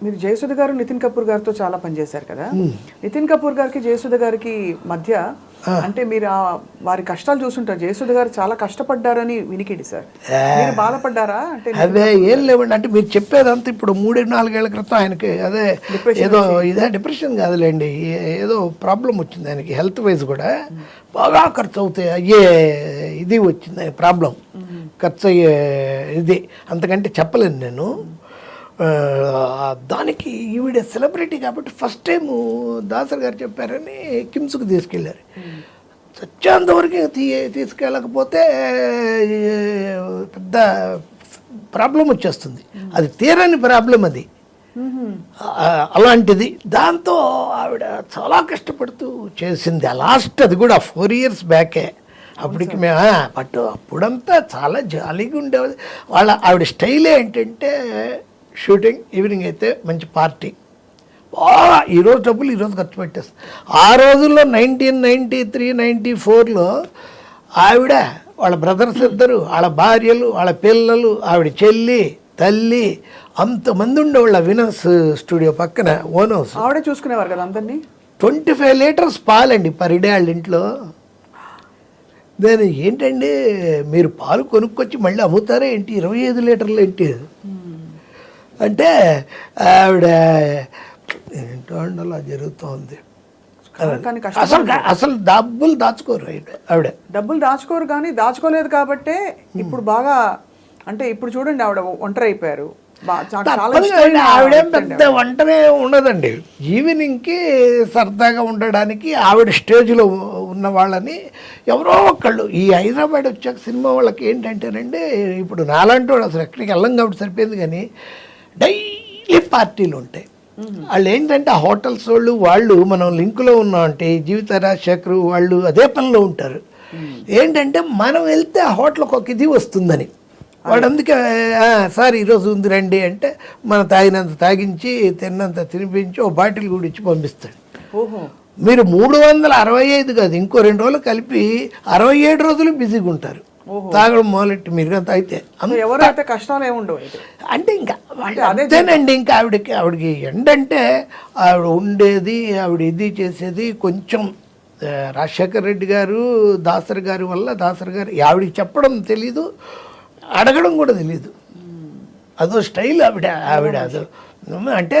మీరు జయసుధ గారు నితిన్ కపూర్ గారితో చాలా పనిచేశారు కదా. నితిన్ కపూర్ గారికి జయసుధ గారికి మధ్య అంటే మీరు వారి కష్టాలు చూసుంటారు. జయసుధ గారు చాలా కష్టపడ్డారని వినికిడి సార్, మీరు బాధపడ్డారా? అంటే అదే ఏం లేవండి, అంటే మీరు చెప్పేదంతా ఇప్పుడు 3-4 ఏళ్ల క్రితం ఆయనకి అదే ఏదో ఇదే డిప్రెషన్ కాదులేండి, ఏదో ప్రాబ్లం వచ్చింది ఆయనకి, హెల్త్ వైజ్ కూడా బాగా ఖర్చు అవుతాయి అయ్యే ఇది వచ్చింది ఆయన ప్రాబ్లం, ఖర్చు అయ్యే ఇది, అంతకంటే చెప్పలేను నేను. దానికి ఈవిడ సెలబ్రిటీ కాబట్టి ఫస్ట్ టైము దాసర్ గారు చెప్పారని కిమ్స్కి తీసుకెళ్ళారు. చచ్చేంతవరకు తీసుకెళ్ళకపోతే పెద్ద ప్రాబ్లం వచ్చేస్తుంది, అది తీరని ప్రాబ్లం అది, అలాంటిది. దాంతో ఆవిడ చాలా కష్టపడుతూ చేసింది. లాస్ట్ అది కూడా 4 years బ్యాకే. అప్పటికి మేము బట్ అప్పుడంతా చాలా జాలీగా ఉండేది. ఆవిడ స్టైల్ ఏంటంటే షూటింగ్, ఈవినింగ్ అయితే మంచి పార్టీ, బాగా ఈరోజు డబ్బులు ఈరోజు ఖర్చు పెట్టేస్తాం. ఆ రోజుల్లో 1993-94లో ఆవిడ, వాళ్ళ బ్రదర్స్ ఇద్దరు, వాళ్ళ భార్యలు, వాళ్ళ పిల్లలు, ఆవిడ చెల్లి, తల్లి, అంతమంది ఉండేవాళ్ళ వినస్ స్టూడియో పక్కన ఓన్ హౌస్. ఆవిడే చూసుకునేవారు కదా అందరినీ. 25 లీటర్స్ పాలండి పర్ డే వాళ్ళ ఇంట్లో. దాని ఏంటండి మీరు పాలు కొనుక్కొచ్చి మళ్ళీ అమ్ముతారా ఏంటి, 25 లీటర్లు ఏంటి అంటే ఆవిడ ఏంటో అండి అలా జరుగుతోంది. అసలు డబ్బులు దాచుకోరు ఆవిడ, డబ్బులు దాచుకోరు, కానీ దాచుకోలేదు కాబట్టే ఇప్పుడు బాగా, అంటే ఇప్పుడు చూడండి ఆవిడ ఒంటరి అయిపోయారు. ఆవిడేం పెద్ద వంటనే ఉండదండి, ఈవినింగ్కి సరదాగా ఉండడానికి ఆవిడ స్టేజ్లో ఉన్న వాళ్ళని ఎవరో ఒకళ్ళు, ఈ హైదరాబాద్ వచ్చాక సినిమా వాళ్ళకి ఏంటంటేనండి, ఇప్పుడు నాలాంటి వాడు అసలు ఎక్కడికి వెళ్ళం కాబట్టి సరిపోయింది, కానీ డైలీ పార్టీలు ఉంటాయి. వాళ్ళు ఏంటంటే ఆ హోటల్స్ వాళ్ళు మనం లింకులో ఉన్నామంటే జీవిత రాజశేఖర్ వాళ్ళు అదే పనిలో ఉంటారు. ఏంటంటే మనం వెళ్తే ఆ హోటల్కి ఒక ఇది వస్తుందని వాడు, అందుకే సార్ ఈరోజు ఉంది రండి అంటే మనం తాగినంత తాగించి తిన్నంత తినిపించి ఓ బాటిల్ కూడా ఇచ్చి పంపిస్తాడు. మీరు 365 కాదు, ఇంకో 2 రోజులు కలిపి 67 రోజులు బిజీగా ఉంటారు తాగడం మొదలెట్టి. మీరు తాగితే ఎవరైతే కష్టాలు ఏముండవు అంటే ఇంకా అదేనండి. ఇంకా ఆవిడకి ఏంటంటే ఆవిడ ఉండేది, ఆవిడ ఇది చేసేది కొంచెం రాజశేఖర్ రెడ్డి గారు, దాసరి గారి వల్ల, దాసరి గారు ఆవిడకి చెప్పడం తెలీదు, అడగడం కూడా తెలీదు, అదో స్టైల్ ఆవిడ అదో. అంటే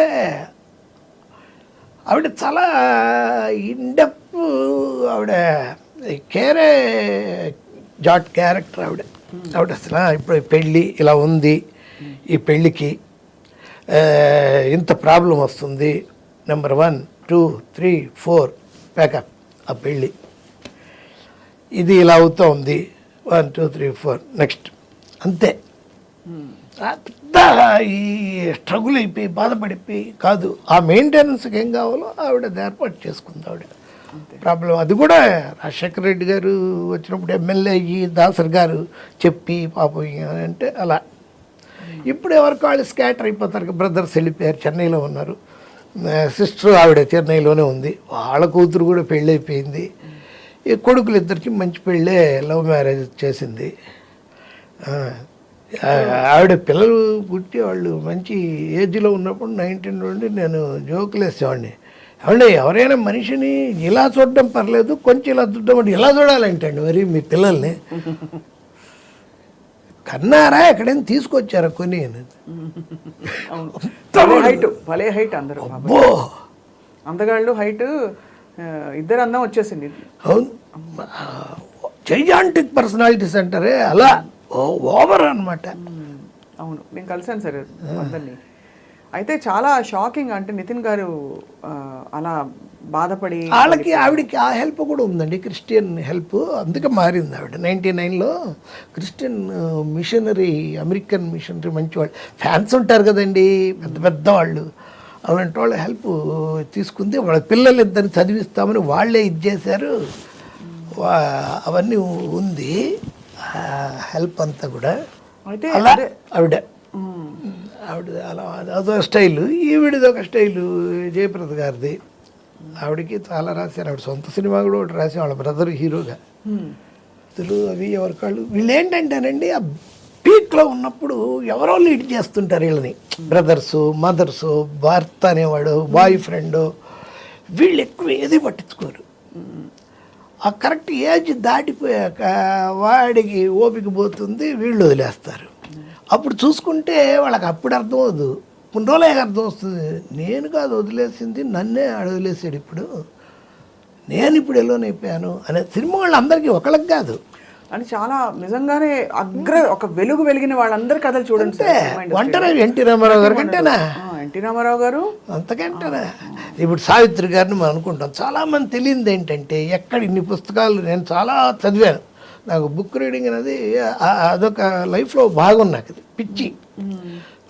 ఆవిడ చాలా ఇండెప్, ఆవిడ కేరే జాట్ క్యారెక్టర్ ఆవిడ. అసలు ఇప్పుడు పెళ్ళి ఇలా ఉంది, ఈ పెళ్ళికి ఇంత ప్రాబ్లం వస్తుంది, నెంబర్ 1, 2, 3, 4 ప్యాకప్, ఆ పెళ్ళి ఇది ఇలా అవుతూ ఉంది, 1, 2, 3, 4 నెక్స్ట్, అంతే. పెద్ద ఈ స్ట్రగుల్ అయిపోయి బాధపడిపోయి కాదు, ఆ మెయింటెనెన్స్కి ఏం కావాలో ఆవిడ ఏర్పాటు చేసుకుంది ఆవిడ. ప్రాబ్లం అది కూడా రాజశేఖర రెడ్డి గారు వచ్చినప్పుడు ఎమ్మెల్యే అయ్యి దాసర్ గారు చెప్పి పాపం అంటే అలా. ఇప్పుడు ఎవరికి వాళ్ళు స్కాటర్ అయిపోతారు, బ్రదర్స్ వెళ్ళిపోయారు, చెన్నైలో ఉన్నారు, సిస్టర్ ఆవిడ చెన్నైలోనే ఉంది, వాళ్ళ కూతురు కూడా పెళ్ళి అయిపోయింది, ఈ కొడుకులు ఇద్దరికి మంచి పెళ్ళే, లవ్ మ్యారేజ్ చేసింది. ఆవిడ పిల్లలు పుట్టి వాళ్ళు మంచి ఏజ్లో ఉన్నప్పుడు 19 నుండి నేను జోకులు వేసేవాడిని, ఏమంటే ఎవరైనా మనిషిని ఇలా చూడడం పర్లేదు, కొంచెం ఇలా చూడడం అంటే ఇలా చూడాలంటండి మరి మీ పిల్లల్ని కన్నారా ఎక్కడైనా తీసుకొచ్చారా కొని, భలే హైట్ అందరూ, అందగాళ్ళు హైట్, ఇద్దరు అందం వచ్చేసింది. అవును, జైజాంటిక్ పర్సనాలిటీస్ అంటారే అలా ఓవర్ అనమాట. అవును, నేను కలిసాను సార్ అందరినీ. అయితే చాలా షాకింగ్, అంటే నితిన్ గారు అలా బాధపడి ఆవిడకి ఆ హెల్ప్ కూడా ఉందండి, క్రిస్టియన్ హెల్ప్, అందుకే మారింది ఆవిడ. 99లో క్రిస్టియన్ మిషనరీ, అమెరికన్ మిషనరీ, మంచివాళ్ళు ఫ్యాన్స్ ఉంటారు కదండి పెద్ద పెద్ద వాళ్ళు, అలాంటి వాళ్ళ హెల్ప్ తీసుకుంది. వాళ్ళ పిల్లలు ఇద్దరిని చదివిస్తామని వాళ్ళే ఇది చేశారు, అవన్నీ ఉంది హెల్ప్ అంతా కూడా. అయితే ఆవిడ అలా అదో స్టైలు, ఈవిడిది ఒక స్టైలు, జయప్రద గారిది. ఆవిడకి చాలా రాశారు, ఆవిడ సొంత సినిమా కూడా ఒకటి రాసి వాళ్ళ బ్రదర్ హీరోగా. అసలు అవి ఎవరికాళ్ళు వీళ్ళు ఏంటంటేనండి, ఆ పీక్లో ఉన్నప్పుడు ఎవరో లీడ్ చేస్తుంటారు వీళ్ళని, బ్రదర్సు, మదర్సు, భర్త అనేవాడు, బాయ్ ఫ్రెండ్, వీళ్ళు ఎక్కువ ఏది పట్టించుకోరు. ఆ కరెక్ట్ ఏజ్ దాటిపోయాక వాడికి ఓపిక పోతుంది, వీళ్ళు వదిలేస్తారు. అప్పుడు చూసుకుంటే వాళ్ళకి అప్పుడు అర్థం అవదు, కొన్ని రోజులే అర్థం వస్తుంది, నేను కాదు వదిలేసింది, నన్నే ఆడు వదిలేసాడు, ఇప్పుడు నేను ఇప్పుడు ఎల్లోనైపోయాను అనే సినిమా వాళ్ళందరికీ ఒకళ్ళకి కాదు. అని చాలా నిజంగానే ఒక వెలుగు వెలిగిన వాళ్ళందరి కథలు చూడండి. ఒంటరి ఎన్టీ రామారావు గారి కంటేనా? ఎన్టీ రామారావు గారు అంతకంటేనా? ఇప్పుడు సావిత్రి గారిని మనం అనుకుంటాం. చాలామంది తెలియదు ఏంటంటే, ఎక్కడ ఇన్ని పుస్తకాలు నేను చాలా చదివాను, నాకు బుక్ రీడింగ్ అనేది అదొక లైఫ్లో భాగం, నాకు అది పిచ్చి,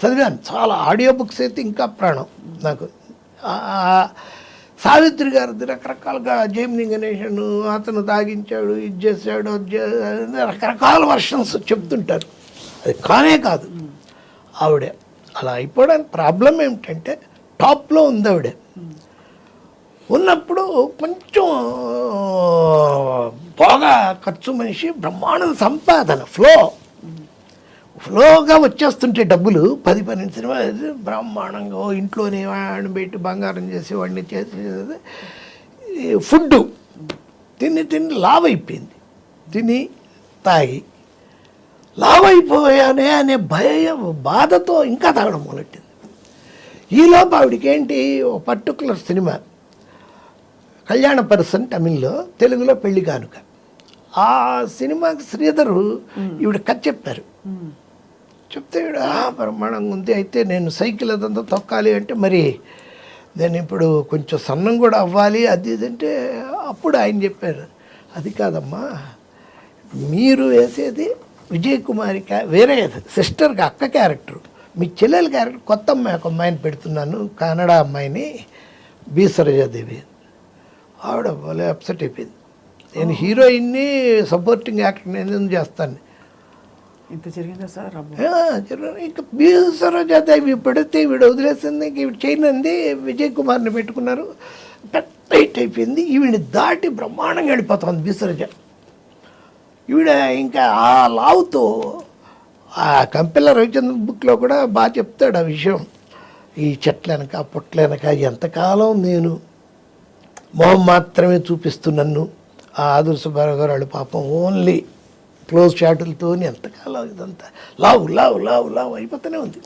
చదివాను చాలా. ఆడియో బుక్స్ అయితే ఇంకా ప్రాణం నాకు. సావిత్రి గారిది రకరకాలుగా జైమిని గణేషన్ అతను తాగించాడు, ఇది చేశాడు, రకరకాల వర్షన్స్ చెప్తుంటారు. అది కానే కాదు ఆవిడే. అలా అయిపోవడానికి ప్రాబ్లం ఏమిటంటే, టాప్లో ఉంది ఆవిడే. ఉన్నప్పుడు కొంచెం బాగా ఖర్చు మనిషి, బ్రహ్మాండ సంపాదన, ఫ్లోగా వచ్చేస్తుంటే డబ్బులు, 10-12 సినిమాలు బ్రహ్మాండంగా ఇంట్లోనే వాడిని పెట్టి బంగారం చేసి వాడిని చేసేది. ఫుడ్ తిని లావ్ అయిపోయింది, తిని తాగి లావ్ అయిపోయానే అనే బాధతో ఇంకా తాగడం మొదలెట్టింది. ఈలోపు ఆవిడకి ఏంటి, ఒక పర్టికులర్ సినిమా కళ్యాణ పర్సన్ తమిళ్లో, తెలుగులో పెళ్లి కానుక, ఆ సినిమాకి శ్రీధరు ఈవిడ కథ చెప్పారు. చెప్తే ఈవిడ బ్రహ్మాండంగా ఉంది, అయితే నేను సైకిల్ అదంతా తొక్కాలి అంటే, మరి నేను ఇప్పుడు కొంచెం సన్నం కూడా అవ్వాలి అది ఇదంటే, అప్పుడు ఆయన చెప్పారు, అది కాదమ్మా, మీరు వేసేది విజయ్ కుమారి వేరే సిస్టర్కి అక్క క్యారెక్టర్, మీ చెల్లెల క్యారెక్టర్ కొత్త అమ్మాయి, ఒక అమ్మాయిని పెడుతున్నాను, కన్నడ అమ్మాయిని, బి సరోజాదేవి. ఆవిడ భలే అప్సెట్ అయిపోయింది, నేను హీరోయిన్ని సపోర్టింగ్ యాక్టర్ నేను చేస్తాను. ఇంత జరిగిందా సార్? ఇంకా బి సరోజాదేవి పెడితే ఈవిడ వదిలేసింది, ఈవిడ చేయనంది, విజయ్ కుమార్ని పెట్టుకున్నారు, పెద్ద హిట్ అయిపోయింది. ఈవిడ దాటి బ్రహ్మాండంగా వెళ్ళిపోతుంది బి సరోజ. ఈవిడ ఇంకా ఆ లావుతో, ఆ కంపెల్ల రవిచంద్రన్ బుక్లో కూడా బాగా చెప్తాడు ఆ విషయం. ఈ చెట్లనక పొట్లనక ఎంతకాలం నేను మొహం మాత్రమే చూపిస్తున్నాను, ఆ ఆదుర్ సుబ్బారావు గారు వాళ్ళు పాపం ఓన్లీ క్లోజ్ షాటులతో ఎంతకాలం ఇదంతా లావు లావు లావు లావు అయిపోతూనే ఉంది.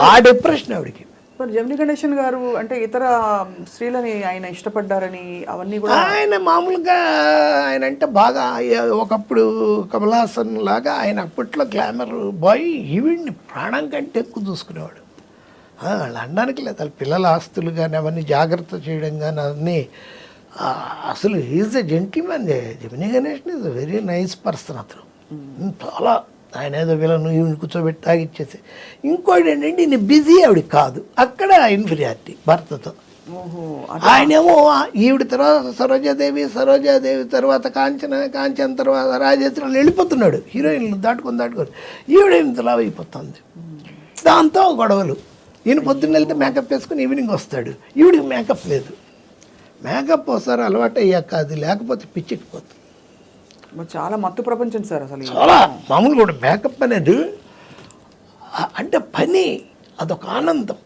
ఆ డిప్రెషన్ ఆవిడకి. మరి జమిని గణేషన్ గారు అంటే ఇతర స్త్రీలని ఆయన ఇష్టపడ్డారని అవన్నీ కూడా, ఆయన మామూలుగా ఆయన అంటే బాగా ఒకప్పుడు కమల్ హాసన్ లాగా ఆయన అప్పట్లో గ్లామర్ బాయ్, ఈవిడ్ని ప్రాణం కంటే ఎక్కువ చూసుకునేవాడు. వాళ్ళు అనడానికి లేదు, వాళ్ళ పిల్లల ఆస్తులు కానీ అవన్నీ జాగ్రత్త చేయడం కానీ అవన్నీ. అసలు is a gentleman. Gemini Ganesan is a very nice person. అతను చాలా, ఆయన ఏదో వీళ్ళను ఈవిని కూర్చోబెట్టి తాగిచ్చేసి. ఇంకోటి ఏంటంటే ఈయన బిజీ ఆవిడ కాదు, అక్కడ ఇన్ఫీరియారిటీ భర్తతో. ఆయనేమో ఈవిడ తర్వాత సరోజాదేవి తర్వాత కాంచన తర్వాత రాజేశ్వరం వెళ్ళిపోతున్నాడు, హీరోయిన్లు దాటుకొని ఈవిడ ఇంతలా అయిపోతుంది. దాంతో గొడవలు. ఈయన పొద్దున్న వెళ్తే మేకప్ వేసుకుని ఈవినింగ్ వస్తాడు, ఈవిడికి మేకప్ లేదు. మేకప్ ఒకసారి అలవాటు అయ్యాక అది లేకపోతే పిచ్చెక్కిపోతుంది. చాలా మత్తు ప్రపంచం సార్ అసలు. చాలా మామూలు కూడా మేకప్ అనేది అంటే పని, అదొక ఆనందం.